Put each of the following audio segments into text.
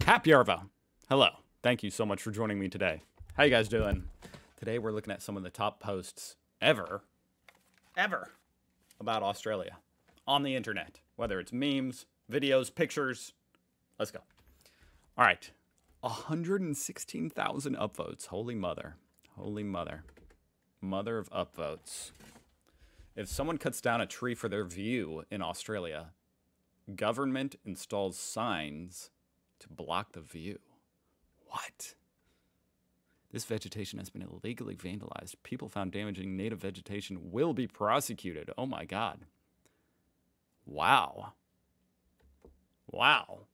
Happy Arvo. Hello. Thank you so much for joining me today. How you guys doing? Today we're looking at some of the top posts ever about Australia on the internet. Whether it's memes, videos, pictures. Let's go. All right. 116,000 upvotes. Holy mother. Holy mother. Mother of upvotes. If someone cuts down a tree for their view in Australia, government installs signs to block the view. What? This vegetation has been illegally vandalized. People found damaging native vegetation will be prosecuted. Oh my God. Wow. Wow.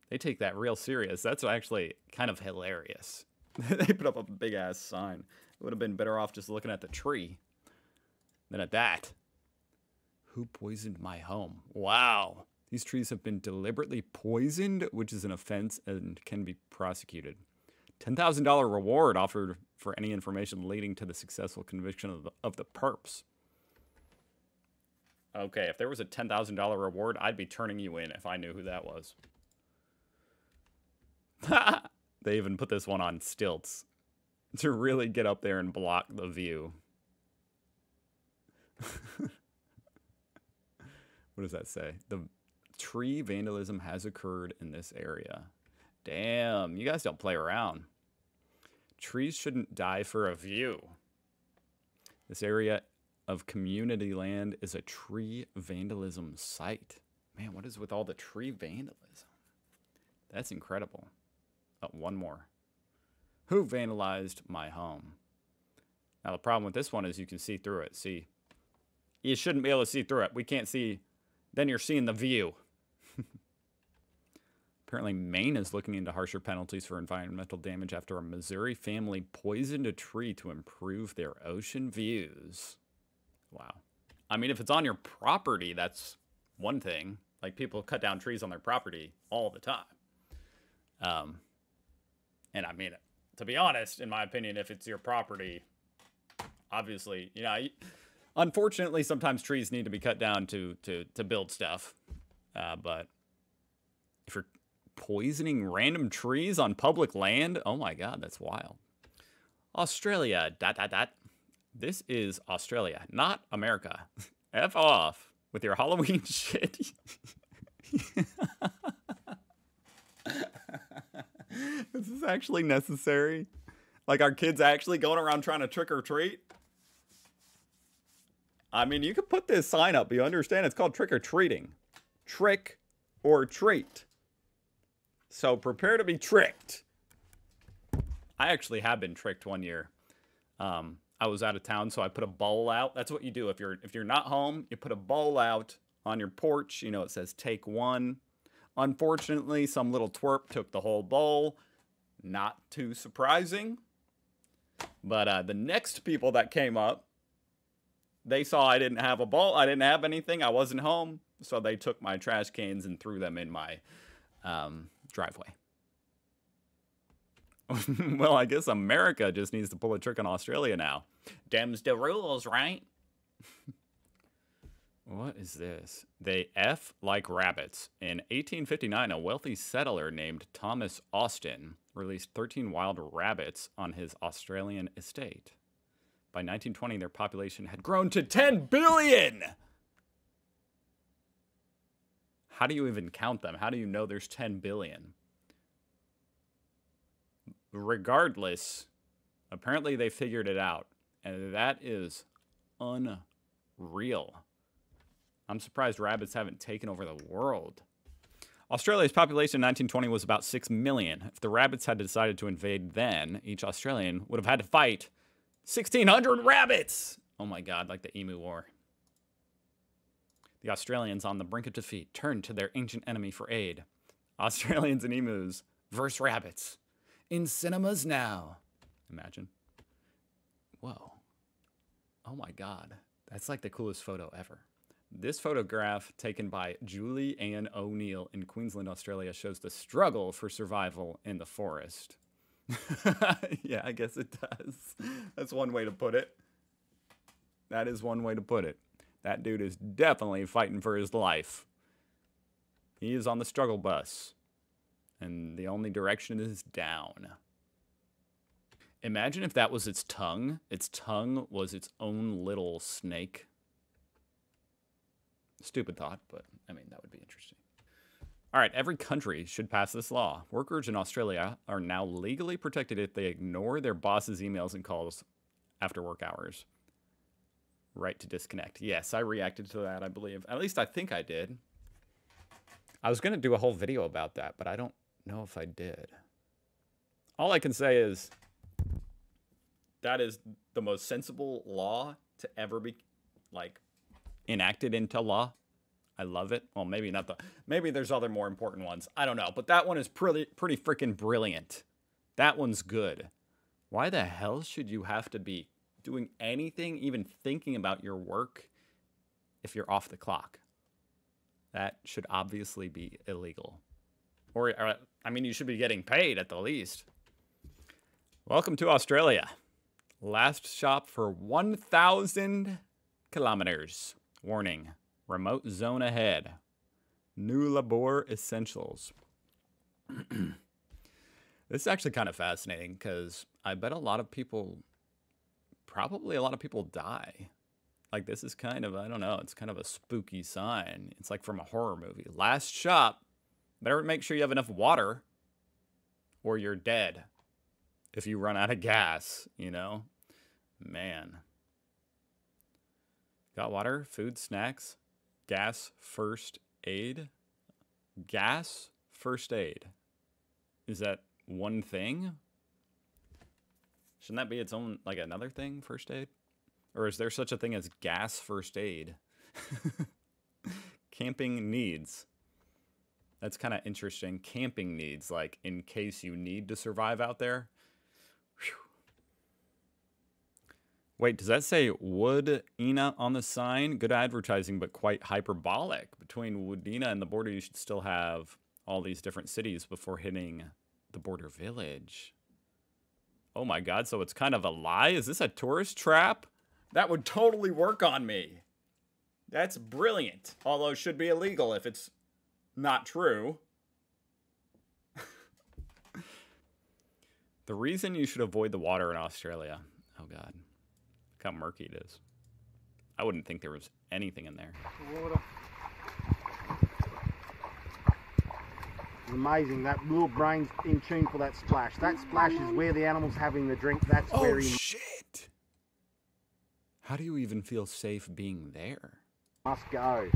They take that real serious. That's actually kind of hilarious. They put up a big ass sign. It would have been better off just looking at the tree than at that. Who poisoned my home? Wow. These trees have been deliberately poisoned, which is an offense and can be prosecuted. $10,000 reward offered for any information leading to the successful conviction of the perps. Okay, if there was a $10,000 reward, I'd be turning you in if I knew who that was. They even put this one on stilts to really get up there and block the view. What does that say? The tree vandalism has occurred in this area. Damn, you guys don't play around. Trees shouldn't die for a view. This area of community land is a tree vandalism site. Man, what is with all the tree vandalism? That's incredible. Oh, one more. Who vandalized my home? Now, the problem with this one is you can see through it. See, you shouldn't be able to see through it. We can't see. Then you're seeing the view. Apparently, Maine is looking into harsher penalties for environmental damage after a Missouri family poisoned a tree to improve their ocean views. Wow. I mean, if it's on your property, that's one thing. Like, people cut down trees on their property all the time. And I mean, to be honest, in my opinion, if it's your property, obviously, you know, unfortunately, sometimes trees need to be cut down to build stuff. But if you're poisoning random trees on public land, oh my God, that's wild. Australia, ... This is Australia, not America. F off with your Halloween shit. This is actually necessary. Like, are kids actually going around trying to trick or treat? I mean, you could put this sign up, but you understand it's called trick or treating. Trick or treat. So prepare to be tricked. I actually have been tricked one year. I was out of town, so I put a bowl out. That's what you do. If you're not home, you put a bowl out on your porch. You know, it says take one. Unfortunately, some little twerp took the whole bowl. Not too surprising. But the next people that came up, they saw I didn't have a bowl. I didn't have anything. I wasn't home. So they took my trash cans and threw them in my driveway. Well, I guess America just needs to pull a trick on Australia now. Dem's the rules, right? What is this? They F like rabbits. In 1859, a wealthy settler named Thomas Austin released 13 wild rabbits on his Australian estate. By 1920, their population had grown to 10 billion! How do you even count them? How do you know there's 10 billion? Regardless, apparently they figured it out. And that is unreal. I'm surprised rabbits haven't taken over the world. Australia's population in 1920 was about 6 million. If the rabbits had decided to invade then, each Australian would have had to fight 1,600 rabbits! Oh my God, like the Emu War. The Australians on the brink of defeat turned to their ancient enemy for aid. Australians and emus versus rabbits. In cinemas now. Imagine. Whoa. Oh my God. That's like the coolest photo ever. This photograph, taken by Julie Ann O'Neill in Queensland, Australia, shows the struggle for survival in the forest. Yeah, I guess it does. That's one way to put it. That is one way to put it. That dude is definitely fighting for his life. He is on the struggle bus. And the only direction is down. Imagine if that was its tongue. Its tongue was its own little snake. Stupid thought, but I mean, that would be interesting. All right, every country should pass this law. Workers in Australia are now legally protected if they ignore their boss's emails and calls after work hours. Right to disconnect. Yes, I reacted to that, I believe. At least I think I did. I was going to do a whole video about that, but I don't know if I did. All I can say is that is the most sensible law to ever be, like, enacted into law. I love it. Well, maybe not the... Maybe there's other more important ones. I don't know. But that one is pretty freaking brilliant. That one's good. Why the hell should you have to be doing anything, even thinking about your work, if you're off the clock? That should obviously be illegal. Or I mean, you should be getting paid at the least. Welcome to Australia. Last stop for 1,000 kilometers. Warning. Remote zone ahead. New labor essentials. This is actually kind of fascinating because I bet a lot of people, probably a lot of people die. Like this is kind of, I don't know, it's kind of a spooky sign. It's like from a horror movie. Last stop. Better make sure you have enough water or you're dead if you run out of gas, you know? Man. Got water, food, snacks, gas, first aid. Gas, first aid. Is that one thing? Shouldn't that be its own, like another thing, first aid? Or is there such a thing as gas first aid? Camping needs. That's kind of interesting. Camping needs, like in case you need to survive out there. Whew. Wait, does that say Woodina on the sign? Good advertising, but quite hyperbolic. Between Woodina and the border, you should still have all these different cities before hitting the border village. Oh my God, so it's kind of a lie? Is this a tourist trap? That would totally work on me. That's brilliant. Although it should be illegal if it's not true. The reason you should avoid the water in Australia. Oh God. Look how murky it is. I wouldn't think there was anything in there. Water. It's amazing. That little brain's in tune for that splash. That splash is where the animal's having the drink. That's where he... shit! How do you even feel safe being there? Must go.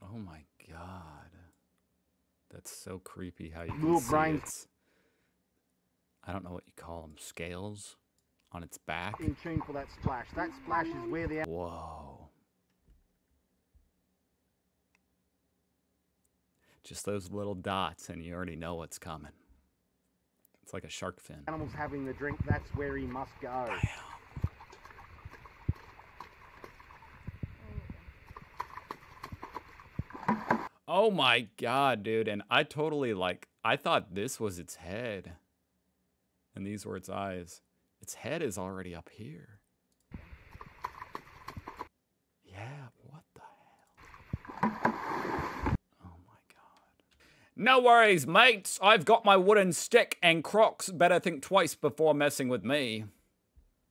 Oh my God. That's so creepy how you Little can see brains. its, I don't know what you call them, scales on its back. In tune for that splash. That splash is where the... Whoa. Just those little dots and you already know what's coming. It's like a shark fin. Animal's having the drink. That's where he must go. Damn. Oh my God, dude. And I totally I thought this was its head. And these were its eyes. Its head is already up here. Yeah, what the hell? Oh my God. No worries, mates. I've got my wooden stick and Crocs. Better think twice before messing with me.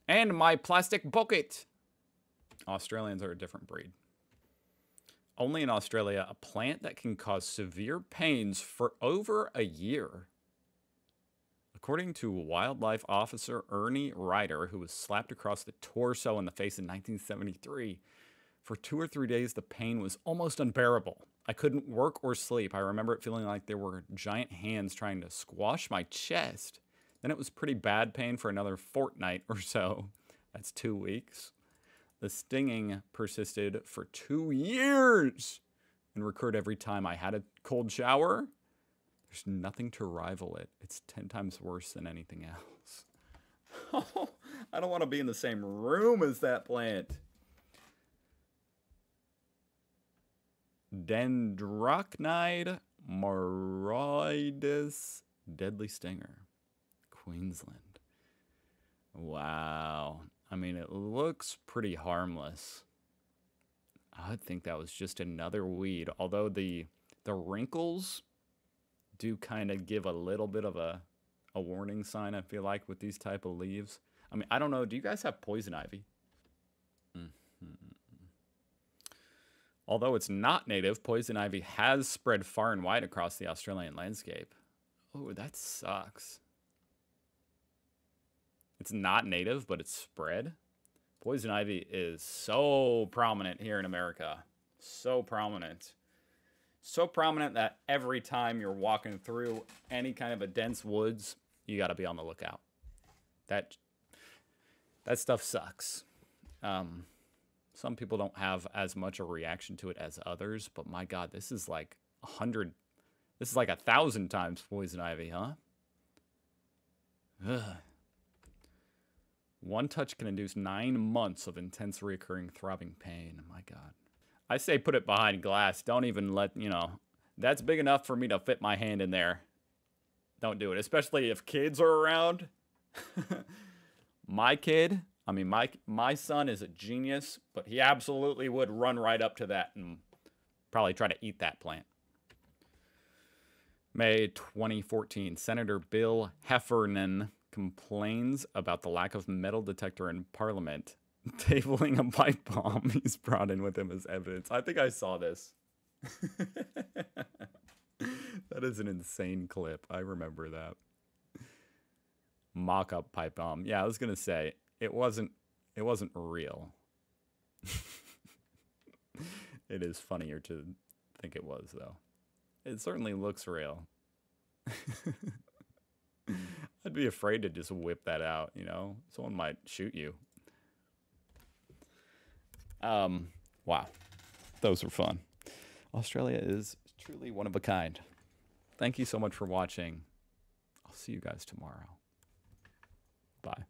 And my plastic bucket. Australians are a different breed. Only in Australia, a plant that can cause severe pains for over a year. According to wildlife officer Ernie Ryder, who was slapped across the torso and the face in 1973, for 2 or 3 days, the pain was almost unbearable. I couldn't work or sleep. I remember it feeling like there were giant hands trying to squash my chest. Then it was pretty bad pain for another fortnight or so. That's 2 weeks. The stinging persisted for 2 years and recurred every time I had a cold shower. There's nothing to rival it. It's 10 times worse than anything else. I don't want to be in the same room as that plant. Dendrocnide moroides, deadly stinger, Queensland. Wow. I mean, it looks pretty harmless. I would think that was just another weed, although the wrinkles do kind of give a little bit of a warning sign, I feel like, with these type of leaves. I mean, I don't know. Do you guys have poison ivy? Although it's not native, poison ivy has spread far and wide across the Australian landscape. Oh, that sucks. It's not native, but it's spread. Poison ivy is so prominent here in America. So prominent. So prominent that every time you're walking through any kind of a dense woods, you got to be on the lookout. That stuff sucks. Some people don't have as much a reaction to it as others, but my God, this is like 100. This is like 1,000 times poison ivy, huh? Ugh. One touch can induce 9 months of intense recurring throbbing pain. My God. I say put it behind glass. Don't even let, you know, that's big enough for me to fit my hand in there. Don't do it, especially if kids are around. My kid, I mean, my son is a genius, but he absolutely would run right up to that and probably try to eat that plant. May 2014, Senator Bill Heffernan complains about the lack of metal detector in Parliament, tabling a pipe bomb he's brought in with him as evidence. I think I saw this. That is an insane clip. I remember that. Mock-up pipe bomb. Yeah, I was gonna say it wasn't real. It is funnier to think it was, though. It certainly looks real. I'd be afraid to just whip that out, you know? Someone might shoot you. Wow. Those were fun. Australia is truly one of a kind. Thank you so much for watching. I'll see you guys tomorrow. Bye.